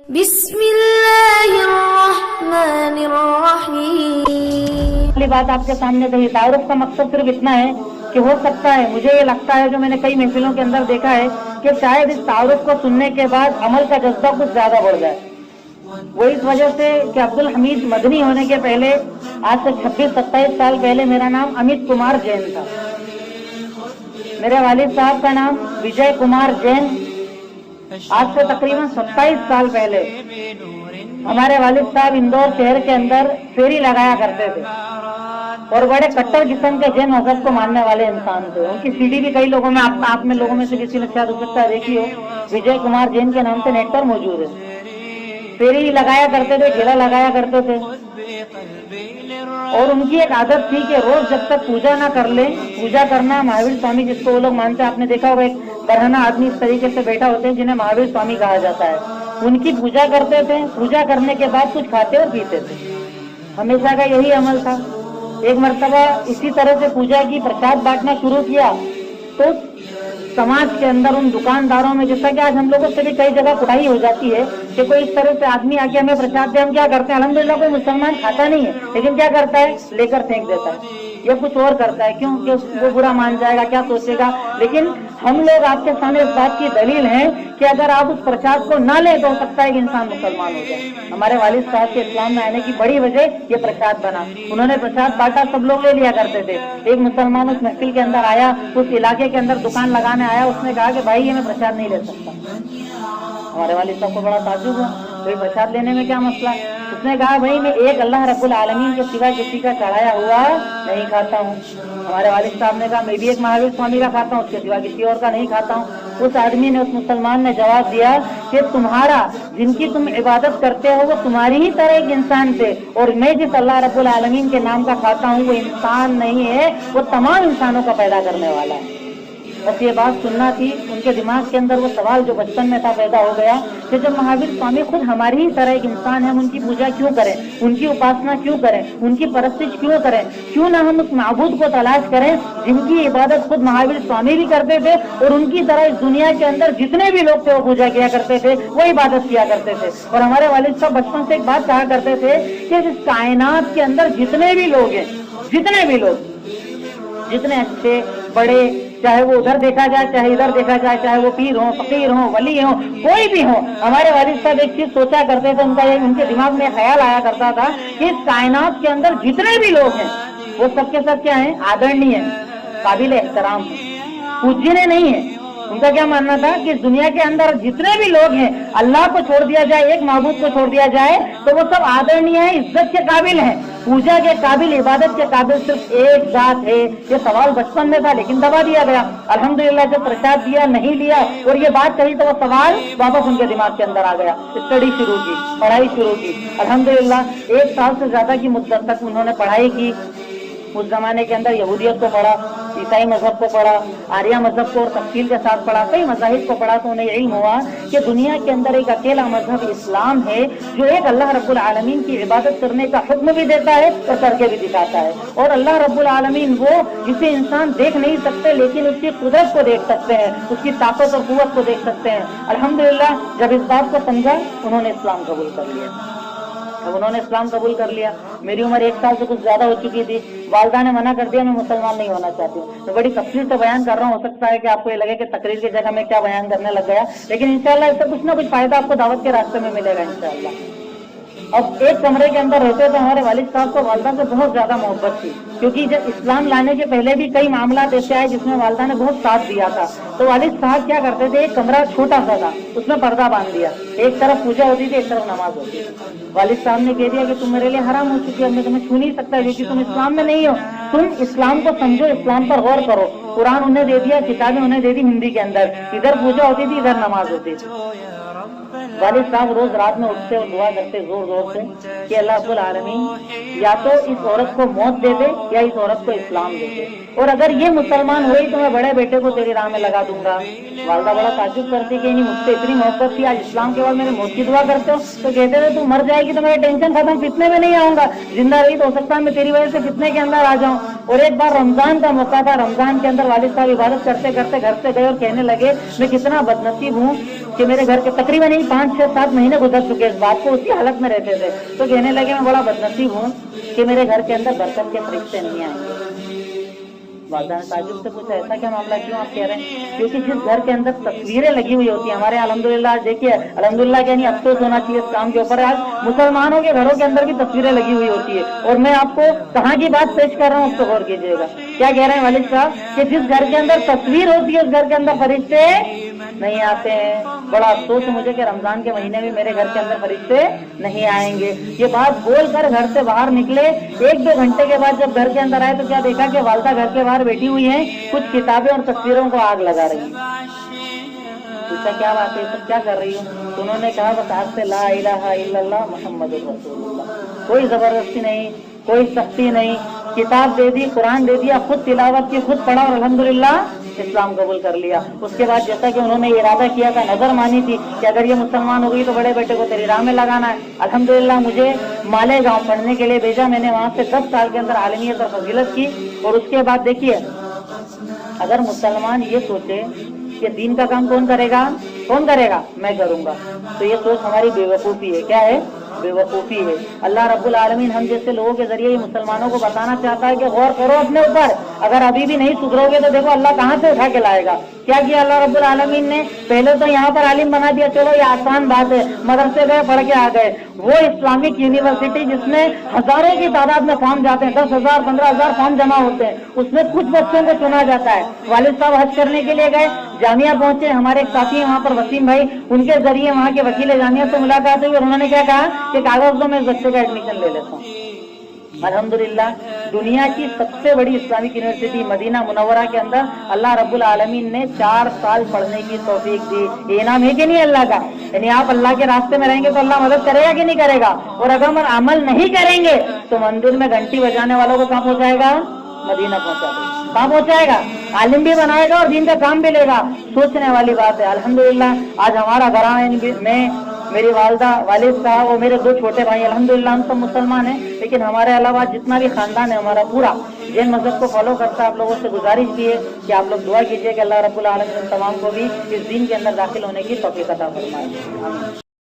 بسم اللہ الرحمن الرحیم۔ پہلی بات آپ کے سامنے کہی، تعارف کا مقصد صرف اتنا ہے کہ ہو سکتا ہے، مجھے یہ لگتا ہے، جو میں نے کئی محفلوں کے اندر دیکھا ہے، کہ شاید اس تعارف کو سننے کے بعد عمل کا جذبہ کچھ زیادہ بڑھ جائے۔ وہ اس وجہ سے کہ عبدالحمید مدنی ہونے کے پہلے، آج سے 26-27 سال پہلے، میرا نام امت کمار جین تھا۔ میرے والد صاحب کا نام وجے کمار جین۔ آج سے تقریباً 27 سال پہلے ہمارے والد صاحب اندور شہر کے اندر فیری لگایا کرتے تھے اور بڑے کٹر قسم کے جین مذہب کو ماننے والے انسان تھے۔ ان کی سی ڈی بھی کئی لوگوں میں، آپ میں لوگوں میں سے کسی نے شاید ہو سکتا ہے دیکھی ہو، وجے کمار جین کے نام سے نیٹ پر موجود ہے۔ فیری لگایا کرتے تھے، ٹھیلا لگایا کرتے تھے، اور ان کی ایک عادت تھی کہ روز جب تک پوجا نہ کر لیں، پوجا کرنا مہاویر سوامی جس کو وہ لوگ مانتے ہیں، آپ نے دیکھا ہوگا ایک برہنہ آدمی اس طریقے سے بیٹھا ہوتے ہیں جنہیں مہاویر سوامی کہا جاتا ہے، ان کی پوجا کرتے تھے۔ پوجا کرنے کے بعد کچھ کھاتے اور پیتے تھے، ہمیشہ کا یہی عمل تھا۔ ایک مرتبہ اسی طرح سے پوجا کی، پرساد بانٹنا شروع کیا تو سماج کے اندر ان دکانداروں میں، جیسا کہ آج ہم لوگوں سے بھی کئی جگہ کڑائی ہو جاتی ہے کہ کوئی اس طرح سے آدمی آ کے ہمیں پرساد دے، ہم کیا کرتے ہیں، الحمدللہ کوئی مسلمان کھاتا نہیں ہے، لیکن کیا کرتا ہے، لے کر پھینک دیتا ہے یا کچھ اور کرتا ہے، کیوں کہ وہ برا مان جائے گا، کیا سوچے گا۔ لیکن ہم لوگ آپ کے سامنے اس بات کی دلیل ہیں کہ اگر آپ اس پرساد کو نہ لیں تو ہو سکتا ہے کہ انسان مسلمان ہو جائے۔ ہمارے والد صاحب کے اسلام میں آنے کی بڑی وجہ یہ پرساد بنا۔ انہوں نے پرساد بانٹا، سب لوگ لے لیا کرتے تھے۔ ایک مسلمان اس محفل کے اندر آیا، اس علاقے کے اندر دکان لگانے آیا، اس نے کہا کہ بھائی یہ میں پرساد نہیں لے سکتا۔ ہمارے والد صاحب کو بڑا تعجب ہوا، بھائی پرساد لینے میں کیا مسئلہ ہے؟ اس نے کہا بھائی میں ایک اللہ رب العالمین کے سوا کسی کا چڑھایا ہوا نہیں کھاتا ہوں۔ ہمارے والد صاحب نے کہا میں بھی ایک مہاویر سوامی کا کھاتا ہوں، اس کے سوا کسی اور کا نہیں کھاتا ہوں۔ اس آدمی نے، اس مسلمان نے جواب دیا کہ تمہارا، جن کی تم عبادت کرتے ہو، وہ تمہاری ہی طرح ایک انسان تھے، اور میں جس اللہ رب العالمین کے نام کا کھاتا ہوں وہ انسان نہیں ہے، وہ تمام انسانوں کا پیدا کرنے والا ہے۔ بس یہ بات سننا تھی۔ ان کے دماغ کے اندر وہ سوال جو بچپن میں تھا پیدا ہو گیا کہ جب مہاویر سوامی خود ہماری ہی طرح ایک انسان ہے، ہم ان کی پوجا کیوں کریں، ان کی اپاسنا کیوں کریں، ان کی پرستش کیوں کریں؟ کیوں نہ ہم اس معبود کو تلاش کریں جن کی عبادت خود مہاویر سوامی بھی کرتے تھے، اور ان کی طرح اس دنیا کے اندر جتنے بھی لوگ تھے وہ پوجا کیا کرتے تھے، وہ عبادت کیا کرتے تھے۔ اور ہمارے والد صاحب بچپن سے ایک بات کہا کرتے تھے کہ اس کائنات کے اندر جتنے بھی لوگ ہیں، جتنے بھی لوگ، جتنے اچھے بڑے، چاہے وہ ادھر دیکھا جائے چاہے ادھر دیکھا جائے، چاہے وہ پیر ہوں، فقیر ہوں، ولی ہوں، کوئی بھی ہو، ہمارے والد صاحب ایک چیز سوچا کرتے تھے، ان کے دماغ میں خیال آیا کرتا تھا کہ اس کائنات کے اندر جتنے بھی لوگ ہیں وہ سب کے سب کیا ہیں، آدرنی ہیں، قابل احترام ہیں، پوجنیہ نہیں ہیں۔ ان کا کیا ماننا تھا کہ اس دنیا کے اندر جتنے بھی لوگ ہیں، اللہ کو چھوڑ دیا جائے، ایک معبود کو چھوڑ دیا جائے تو وہ سب آدرنیہ ہیں، عزت کے قابل ہیں، پوجا کے قابل، عبادت کے قابل صرف ایک ذات ہے۔ یہ سوال بچپن میں تھا لیکن دبا دیا گیا۔ الحمدللہ جب پرساد دیا، نہیں لیا اور یہ بات کہی تو وہ سوال واپس ان کے دماغ کے اندر آ گیا۔ اسٹڈی شروع کی، پڑھائی شروع کی۔ الحمدللہ 1 سال سے زیادہ کی مدت تک انہوں نے پڑھائی کی۔ اس زمانے کے اندر یہودیت کو پڑھا، عیسائی مذہب کو پڑھا، آریہ مذہب کو اور تفصیل کے ساتھ پڑھا، کئی مذاہب کو پڑھا، تو انہیں علم ہوا کہ دنیا کے اندر ایک اکیلا مذہب اسلام ہے جو ایک اللہ رب العالمین کی عبادت کرنے کا حکم بھی دیتا ہے اور کر کے بھی دکھاتا ہے۔ اور اللہ رب العالمین وہ جسے انسان دیکھ نہیں سکتے لیکن اس کی قدرت کو دیکھ سکتے ہیں، اس کی طاقت اور قوت کو دیکھ سکتے ہیں۔ الحمدللہ جب اس بات کو سمجھا انہوں نے اسلام قبول کر لیا۔ اب انہوں نے اسلام قبول کر لیا، میری عمر 1 سال سے کچھ زیادہ ہو چکی تھی، والدہ نے منع کر دیا میں مسلمان نہیں ہونا چاہتی ہوں۔ میں بڑی تفصیل سے بیان کر رہا ہوں، ہو سکتا ہے کہ آپ کو یہ لگے کہ تقریر کی جگہ میں کیا بیان کرنے لگ گیا، لیکن انشاءاللہ اس سے کچھ نہ کچھ فائدہ آپ کو دعوت کے راستے میں ملے گا انشاءاللہ۔ اب ایک کمرے کے اندر رہتے تھے، ہمارے والد صاحب کو والدہ سے بہت زیادہ محبت تھی، کیونکہ جب اسلام لانے کے پہلے بھی کئی معاملات ایسے آئے جس میں والدہ نے بہت ساتھ دیا تھا۔ تو والد صاحب کیا کرتے تھے، ایک کمرہ چھوٹا سا تھا، اس میں پردہ باندھ دیا، ایک طرف پوجا ہوتی تھی ایک طرف نماز ہوتی تھی۔ والد صاحب نے کہہ دیا کہ تم میرے لیے حرام ہو چکی ہے، میں تمہیں چھو نہیں سکتا کیونکہ تم اسلام میں نہیں ہو، تم اسلام کو سمجھو، اسلام پر غور کرو۔ قرآن انہیں دے دیا، کتابیں انہیں دے دی ہندی کے اندر، ادھر پوجا ہوتی تھی ادھر نماز ہوتی تھی۔ والد صاحب روز رات میں اٹھتے اور دعا کرتے زور زور سے کہ اللہ رب العالمین یا تو اس عورت کو موت دے دے یا اس عورت کو اسلام دے دے، اور اگر یہ مسلمان ہوئی تو میں بڑے بیٹے کو تیری راہ میں لگا دوں گا۔ والدہ بڑا تعجب کرتی کہ نہیں مجھ سے اتنی محبت تھی، آج اسلام کے بعد میرے موت کی دعا کرتے ہو؟ تو کہتے تھے تو مر جائے گی تو میرا ٹینشن ختم، فتنے میں نہیں آؤں گا، زندہ رہی تو ہو سکتا ہے میں تیری وجہ سے فتنے کے اندر آ جاؤں۔ اور ایک بار رمضان کا موقع تھا، رمضان کے اندر والد صاحب عبادت کرتے کرتے گھر سے گئے اور کہنے لگے میں کتنا بدنصیب ہوں کہ میرے گھر کے تقریباً 5 6 7 مہینے گزر چکے اس بات کو، اسی حالت میں رہتے تھے، تو کہنے لگے میں بڑا بدنصیب ہوں کہ میرے گھر کے اندر برکت کے فرشتے نہیں آئیں گے۔ والدہ نے تعجب سے پوچھا ایسا کیا معاملہ، کیوں آپ کہہ رہے ہیں؟ کیونکہ جس گھر کے اندر تصویریں لگی ہوئی ہوتی ہیں، ہمارے الحمدللہ دیکھیے الحمدللہ کہ نہیں افسوس ہونا چاہیے اس کام کے اوپر، آج مسلمانوں کے گھروں کے اندر بھی تصویریں لگی ہوئی ہوتی ہے، اور میں آپ کو کہاں کی بات پیش کر رہا ہوں اس کو غور کیجیے گا۔ کیا کہہ رہے ہیں والد صاحب کہ جس گھر کے اندر تصویر ہوتی ہے اس گھر کے اندر فرشتے نہیں آتے ہیں۔ بڑا افسوس ہے مجھے کہ رمضان کے مہینے میں میرے گھر کے اندر فرشتے نہیں آئیں گے۔ یہ بات بول کر گھر سے باہر نکلے، 1 2 گھنٹے کے بعد جب گھر کے اندر آئے تو کیا دیکھا کہ والدہ گھر کے باہر بیٹھی ہوئی ہیں، کچھ کتابیں اور تصویروں کو آگ لگا رہی ہیں۔ پوچھا کیا بات ہے، سب کیا کر رہی ہوں؟ تو انہوں نے کہا بس آج سے لا الہ الا اللہ محمد رسول اللہ، کوئی زبردستی نہیں، کوئی سختی نہیں، کتاب دے دی، قرآن دے دیا، خود تلاوت کی، خود پڑھا اور الحمدللہ اسلام قبول کر لیا۔ اس کے بعد جیسا کہ انہوں نے ارادہ کیا تھا، نظر مانی تھی کہ اگر یہ مسلمان ہو گئی تو بڑے بیٹے کو تیری راہ میں لگانا ہے، الحمدللہ مجھے مالیگاؤں پڑھنے کے لیے بھیجا، میں نے وہاں سے 10 سال کے اندر عالمیت اور فضیلت کی۔ اور اس کے بعد دیکھیے اگر مسلمان یہ سوچے کہ دین کا کام کون کرے گا، کون کرے گا، میں کروں گا، تو یہ سوچ ہماری بے وقوفی ہے۔ کیا ہے؟ بے وقوفی ہے۔ اللہ رب العالمین ہم جیسے لوگوں کے ذریعے ہی مسلمانوں کو بتانا چاہتا ہے کہ غور کرو اپنے اوپر، اگر ابھی بھی نہیں سدھرو گے تو دیکھو اللہ کہاں سے اٹھا کے لائے گا۔ کیا کیا اللہ رب العالمین نے؟ پہلے تو یہاں پر عالم بنا دیا، چلو یہ آسان بات ہے، مدرسے گئے پڑھ کے آ گئے، وہ اسلامک یونیورسٹی جس میں ہزاروں کی تعداد میں فارم جاتے ہیں، 10,000 15,000 فارم جمع ہوتے ہیں، اس میں کچھ بچوں کو چنا جاتا ہے۔ والد صاحب حج کرنے کے لیے گئے، جامعہ پہنچے، ہمارے ایک ساتھی ہیں وہاں پر وسیم بھائی، ان کے ذریعے وہاں کے وکیل جامعہ سے ملاقات ہوئی اور انہوں نے کیا کہا کہ کاغذ دو میں اس بچے کا ایڈمیشن لے لیتا ہوں۔ الحمدللہ دنیا کی سب سے بڑی اسلامک یونیورسٹی مدینہ منورہ کے اندر اللہ رب العالمین نے 4 سال پڑھنے کی توفیق دی۔ یہ انعام ہے کہ نہیں اللہ کا؟ یعنی آپ اللہ کے راستے میں رہیں گے تو اللہ مدد کرے گا کہ نہیں کرے گا؟ اور اگر ہم عمل نہیں کریں گے تو مندر میں گھنٹی بجانے والوں کو کہاں پہنچائے گا؟ مدینہ پہنچا دے گا۔ کہاں پہنچائے گا؟ عالم بھی بنائے گا اور دین کا کام بھی لے گا۔ سوچنے والی بات ہے۔ الحمدللہ آج ہمارا گھرانہ میں میری والدہ، والد صاحب اور میرے 2 چھوٹے بھائی، الحمدللہ ہم سب مسلمان ہیں، لیکن ہمارے علاوہ جتنا بھی خاندان ہے ہمارا پورا جین مذہب کو فالو کرتا ہے۔ آپ لوگوں سے گزارش بھی ہے کہ آپ لوگ دعا کیجیے کہ اللہ رب العالمین تمام کو بھی اس دین کے اندر داخل ہونے کی توفیق عطا فرمائے۔